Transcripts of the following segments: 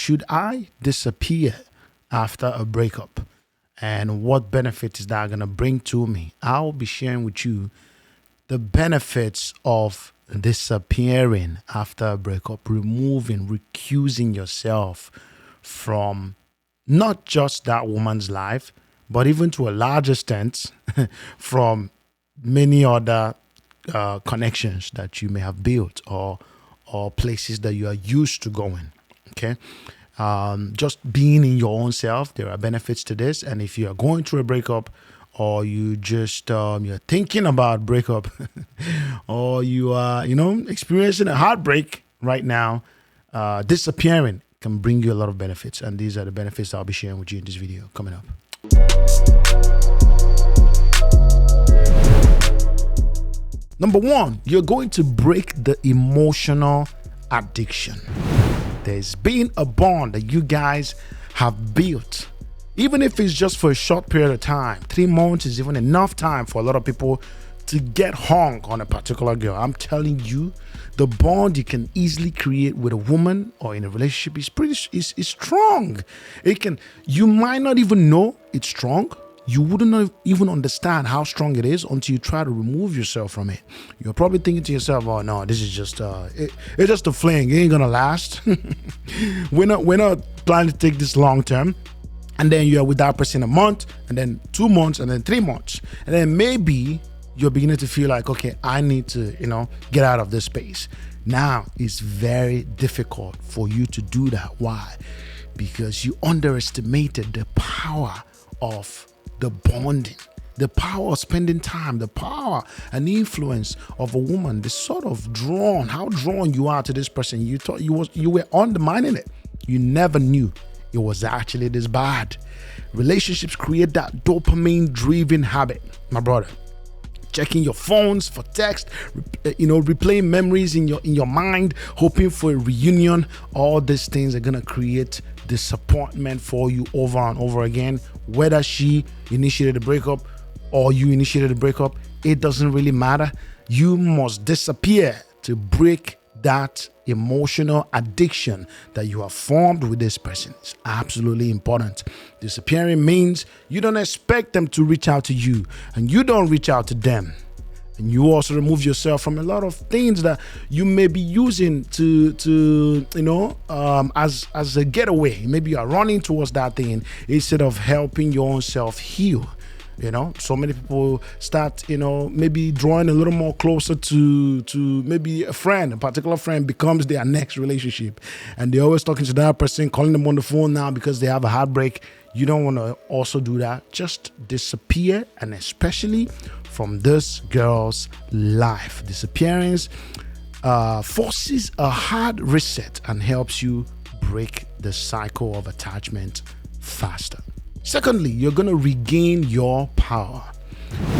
should I disappear after a breakup? And what benefit is that going to bring to me? I'll be sharing with you the benefits of disappearing after a breakup, recusing yourself from not just that woman's life, but even to a large extent from many other connections that you may have built or places that you are used to going. Okay. Just being in your own self, there are benefits to this. And if you are going through a breakup, or you just you're thinking about breakup, or you are experiencing a heartbreak right now, disappearing can bring you a lot of benefits. And these are the benefits I'll be sharing with you in this video coming up. Number one, you're going to break the emotional addiction. There's been a bond that you guys have built, even if it's just for a short period of time. 3 months is even enough time for a lot of people to get hung on a particular girl. I'm telling you, the bond you can easily create with a woman or in a relationship is strong. You might not even know it's strong. You wouldn't even understand how strong it is until you try to remove yourself from it. You're probably thinking to yourself, "Oh no, this is just it's just a fling. It ain't gonna last." We're not planning to take this long term. And then you're with that person a month, and then 2 months, and then 3 months, and then maybe you're beginning to feel like, okay, I need to get out of this space. Now it's very difficult for you to do that. Why? Because you underestimated the power of the bonding, the power of spending time, the power and the influence of a woman, the sort of how drawn you are to this person. You thought you were undermining it. You never knew it was actually this bad. Relationships create that dopamine-driven habit, my brother. Checking your phones for text, replaying memories in your mind, hoping for a reunion. All these things are gonna create disappointment for you over and over again. Whether she initiated the breakup or you initiated the breakup, it doesn't really matter. You must disappear to break that emotional addiction that you have formed with this person. It's absolutely important. Disappearing means you don't expect them to reach out to you, and you don't reach out to them. And you also remove yourself from a lot of things that you may be using as a getaway. Maybe you are running towards that thing instead of helping your own self heal. So many people start, maybe drawing a little more closer to maybe a particular friend becomes their next relationship. And they're always talking to that person, calling them on the phone now because they have a heartbreak. You don't want to also do that. Just disappear, and especially from this girl's life. Disappearance forces a hard reset and helps you break the cycle of attachment faster. Secondly, you're going to regain your power.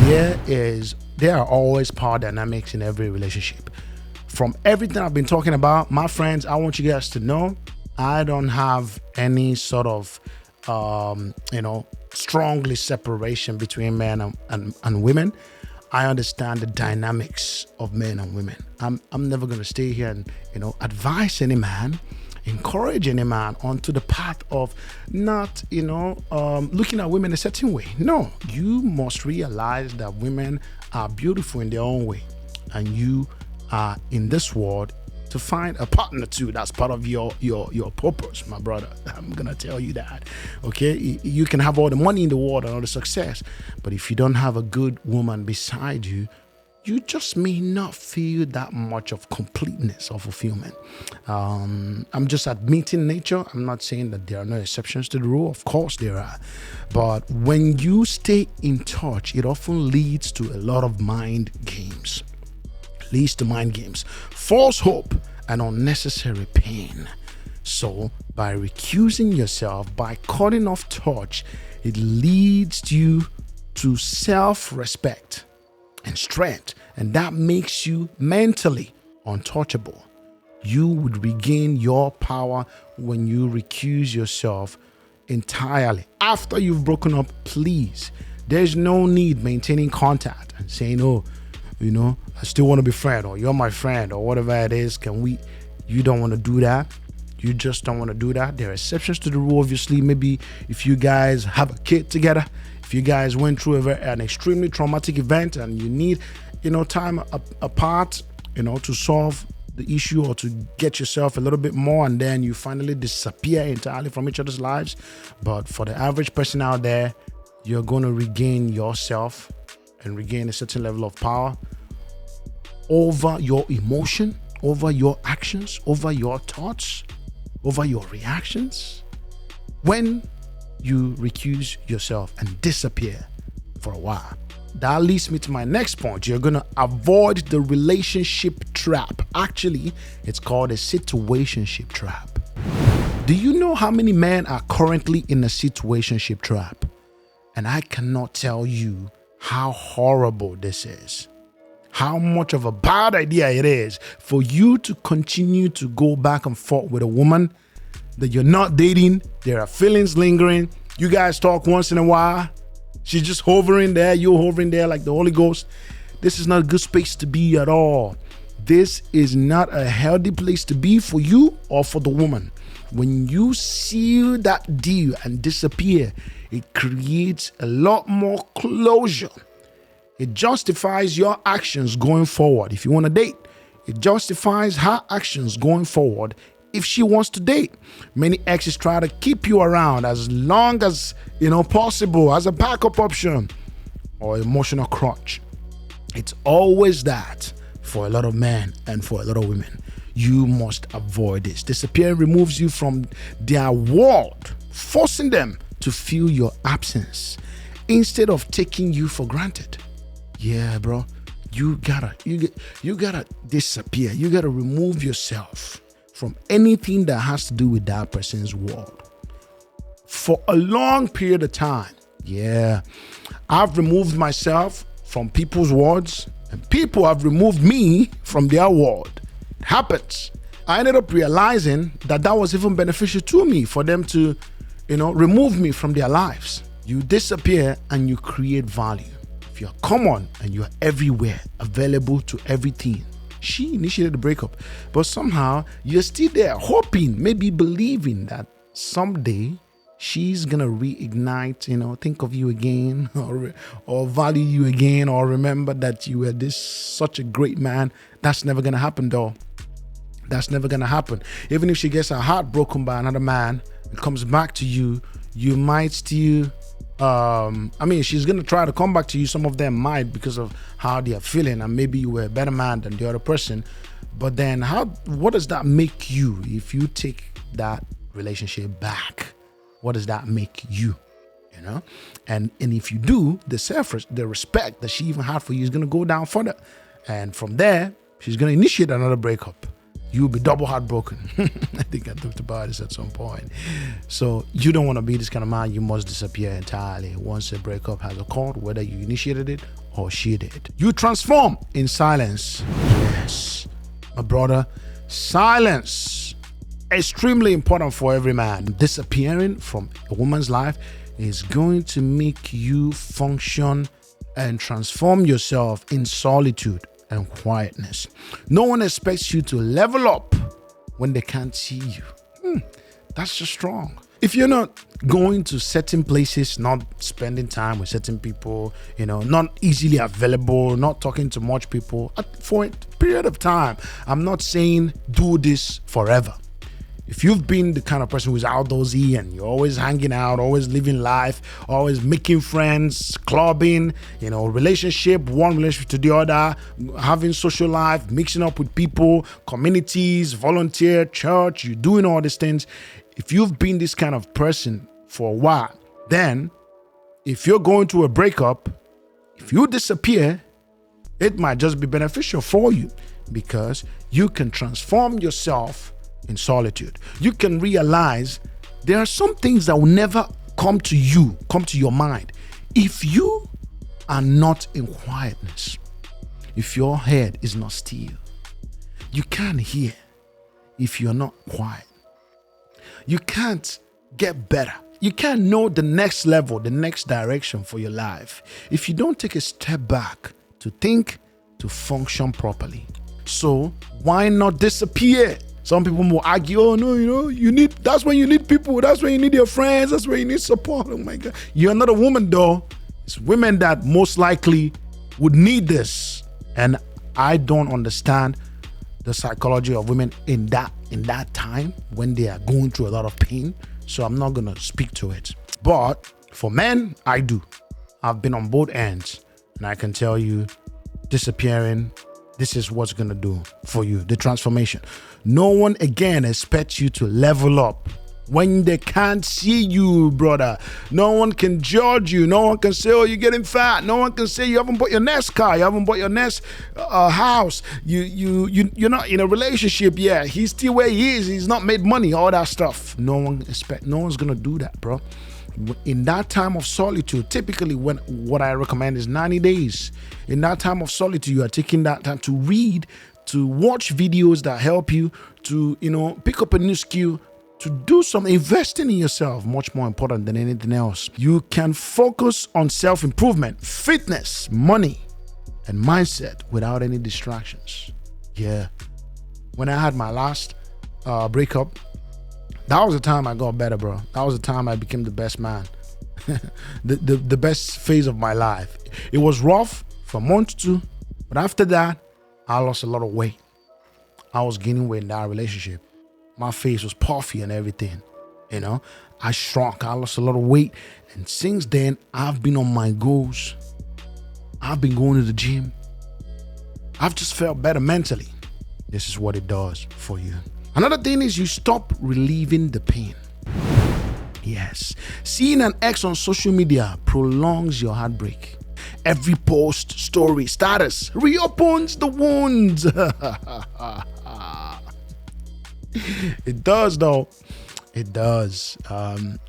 There are always power dynamics in every relationship. From everything I've been talking about, my friends, I want you guys to know I don't have any sort of strongly separation between men and women. I understand the dynamics of men and women. I'm never going to stay here and advise any man, encourage any man onto the path of not looking at women a certain way. No, you must realize that women are beautiful in their own way, and you are in this world to find a partner too. That's part of your purpose, my brother. I'm gonna tell you that. Okay, you can have all the money in the world and all the success, but if you don't have a good woman beside you, you just may not feel that much of completeness or fulfillment. I'm just admitting nature. I'm not saying that there are no exceptions to the rule. Of course there are. But when you stay in touch, it often leads to a lot of mind games. False hope, and unnecessary pain. So by recusing yourself, by cutting off touch, it leads you to self-respect and strength, and that makes you mentally untouchable. You would regain your power when you recuse yourself entirely. After you've broken up, please, there's no need maintaining contact and saying, oh, I still want to be friend, or you're my friend, or whatever it is. You don't want to do that. you just don't want to do that. There are exceptions to the rule, obviously. Maybe if you guys have a kid together, if you guys went through an extremely traumatic event and you need, time apart, to solve the issue or to get yourself a little bit more, and then you finally disappear entirely from each other's lives. But for the average person out there, you're going to regain yourself and regain a certain level of power over your emotion, over your actions, over your thoughts, over your reactions, when you recuse yourself and disappear for a while. That leads me to my next point. You're going to avoid the relationship trap. Actually, it's called a situationship trap. Do you know how many men are currently in a situationship trap? And I cannot tell you how horrible this is. How much of a bad idea it is for you to continue to go back and forth with a woman that you're not dating. There are feelings lingering. You guys talk once in a while. She's just hovering there. You're hovering there like the Holy Ghost. This is not a good space to be at all. This is not a healthy place to be for you or for the woman. When you seal that deal and disappear, it creates a lot more closure. It justifies your actions going forward. If you want to date, it justifies her actions going forward if she wants to date. Many exes try to keep you around as long as possible as a backup option or emotional crutch. It's always that for a lot of men and for a lot of women. You must avoid this. Disappearing removes you from their world, forcing them to feel your absence instead of taking you for granted. Yeah, bro, you gotta disappear. You gotta remove yourself from anything that has to do with that person's world for a long period of time. Yeah, I've removed myself from people's worlds and people have removed me from their world. It happens. I ended up realizing that was even beneficial to me for them to, remove me from their lives. You disappear and you create value. If you're common and you're everywhere, available to everything, she initiated the breakup, but somehow you're still there, hoping, maybe believing that someday she's gonna reignite, think of you again, or value you again, or remember that you were such a great man. That's never gonna happen, though. That's never gonna happen. Even if she gets her heart broken by another man and comes back to you, you might still. She's gonna try to come back to you. Some of them might, because of how they are feeling, and maybe you were a better man than the other person. But then, what does that make you if you take that relationship back? What does that make you? And if you do, the respect that she even had for you is gonna go down further, and from there, she's gonna initiate another breakup. You'll be double heartbroken. I think I talked about this at some point. So you don't want to be this kind of man. You must disappear entirely once a breakup has occurred, whether you initiated it or she did. You transform in silence. Yes, my brother, silence. Extremely important for every man. Disappearing from a woman's life is going to make you function and transform yourself in solitude and quietness. No one expects you to level up when they can't see you. That's just strong. If you're not going to certain places, not spending time with certain people, not easily available, not talking to much people for a period of time, I'm not saying do this forever. If you've been the kind of person who's outdoorsy and you're always hanging out, always living life, always making friends, clubbing, relationship, one relationship to the other, having social life, mixing up with people, communities, volunteer, church, you're doing all these things. If you've been this kind of person for a while, then if you're going through a breakup, if you disappear, it might just be beneficial for you because you can transform yourself in solitude. You can realize there are some things that will never come to your mind if you are not in quietness. If your head is not still, you can't hear if you're not quiet. You can't get better. You can't know the next level, the next direction for your life if you don't take a step back to think, to function properly. So why not disappear? Some people will argue, oh no, that's when you need people. That's when you need your friends. That's when you need support. Oh my God. You're not a woman though. It's women that most likely would need this. And I don't understand the psychology of women in that time when they are going through a lot of pain. So I'm not going to speak to it. But for men, I do. I've been on both ends. And I can tell you, disappearing, this is what's going to do for you, the transformation. No one, again, expects you to level up when they can't see you, brother. No one can judge you. No one can say, oh, you're getting fat. No one can say you haven't bought your next car. You haven't bought your next house. You're not in a relationship yet. He's still where he is. He's not made money, all that stuff. No one's going to do that, bro. In that time of solitude, typically what I recommend is 90 days. In that time of solitude, you are taking that time to read, to watch videos that help you, to, pick up a new skill, to do some investing in yourself, much more important than anything else. You can focus on self-improvement, fitness, money, and mindset without any distractions. Yeah. When I had my last breakup, that was the time I got better, bro. That was the time I became the best man. the best phase of my life. It was rough for a month or two, but after that, I lost a lot of weight. I was gaining weight in that relationship. My face was puffy and everything. I shrunk. I lost a lot of weight. And since then, I've been on my goals. I've been going to the gym. I've just felt better mentally. This is what it does for you. Another thing is you stop relieving the pain. Yes. Seeing an ex on social media prolongs your heartbreak. Every post, story, status reopens the wounds. It does, though. It does.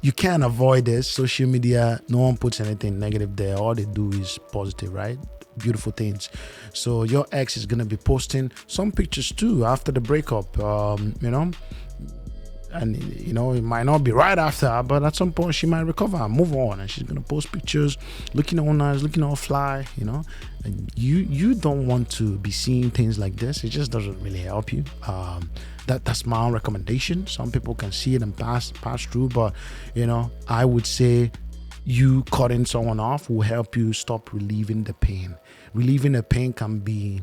You can't avoid this. Social media, no one puts anything negative there. All they do is positive, right? Beautiful things. So your ex is going to be posting some pictures too after the breakup, and it might not be right after, but at some point she might recover and move on, and she's going to post pictures looking all nice, looking all fly, and you don't want to be seeing things like this. It just doesn't really help you. That's my own recommendation. Some people can see it and pass through, but I would say you cutting someone off will help you stop relieving the pain. Relieving the pain can be,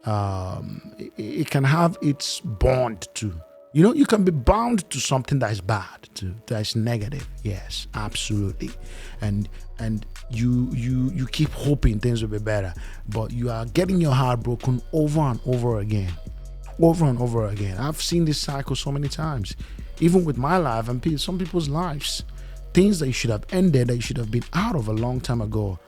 it can have its bond too. You can be bound to something that is bad, that is negative. Yes, absolutely. And you keep hoping things will be better, but you are getting your heart broken over and over again. Over and over again. I've seen this cycle so many times, even with my life and some people's lives. Things that you should have ended, that you should have been out of a long time ago,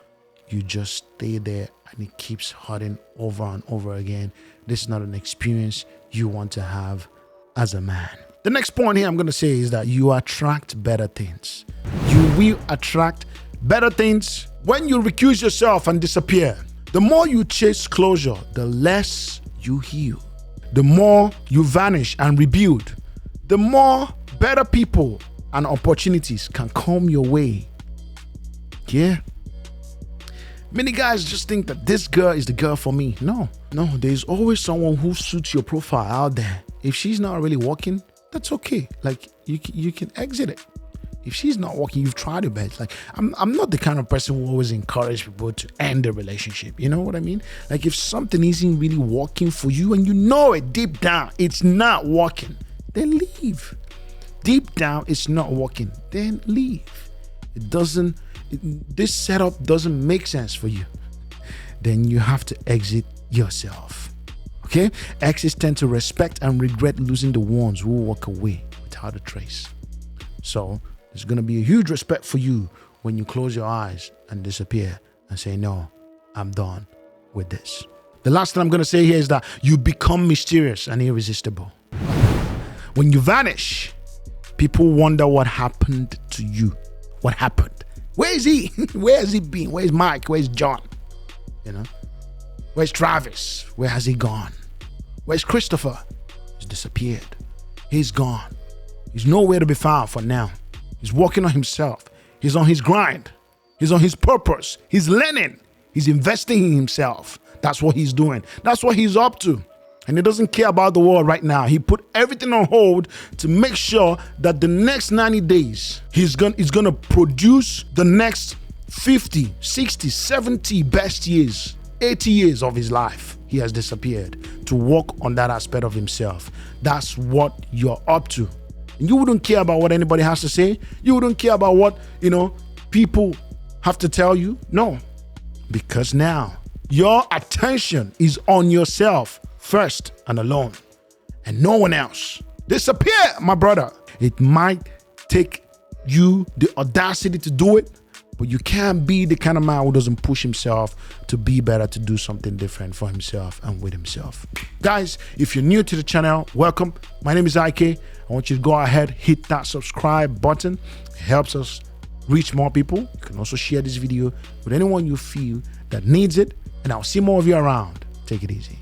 you just stay there and it keeps hurting over and over again. This is not an experience you want to have as a man. The next point here I'm going to say is that you attract better things. You will attract better things when you recuse yourself and disappear. The more you chase closure, the less you heal. The more you vanish and rebuild, the more better people and opportunities can come your way. Yeah. Many guys just think that this girl is the girl for me. No, there's always someone who suits your profile out there. If she's not really working, that's okay. Like you can exit it. If she's not working, you've tried your best. Like I'm not the kind of person who always encourage people to end a relationship. You know what I mean? Like if something isn't really working for you and you know it deep down, it's not working, then leave. Deep down, it's not working, then leave. This setup doesn't make sense for you. Then you have to exit yourself. Okay? Exes tend to respect and regret losing the ones who walk away without a trace. So there's going to be a huge respect for you when you close your eyes and disappear and say, no, I'm done with this. The last thing I'm going to say here is that you become mysterious and irresistible. When you vanish, people wonder what happened to you. What happened? Where is he? Where has he been? Where's Mike? Where's John? Where's Travis? Where has he gone? Where's Christopher? He's disappeared. He's gone. He's nowhere to be found for now. He's working on himself. He's on his grind. He's on his purpose. He's learning. He's investing in himself. That's what he's doing. That's what he's up to. And he doesn't care about the world right now. He put everything on hold to make sure that the next 90 days, he's gonna produce the next 50, 60, 70 best years, 80 years of his life. He has disappeared to work on that aspect of himself. That's what you're up to. And you wouldn't care about what anybody has to say. You wouldn't care about what, people have to tell you. No, because now your attention is on yourself first and alone, and no one else. Disappear, my brother. It might take you the audacity to do it, but you can't be the kind of man who doesn't push himself to be better, to do something different for himself and with himself. Guys, if you're new to the channel, welcome. My name is IK. I want you to go ahead, hit that subscribe button. It helps us reach more people. You can also share this video with anyone you feel that needs it, and I'll see more of you around. Take it easy.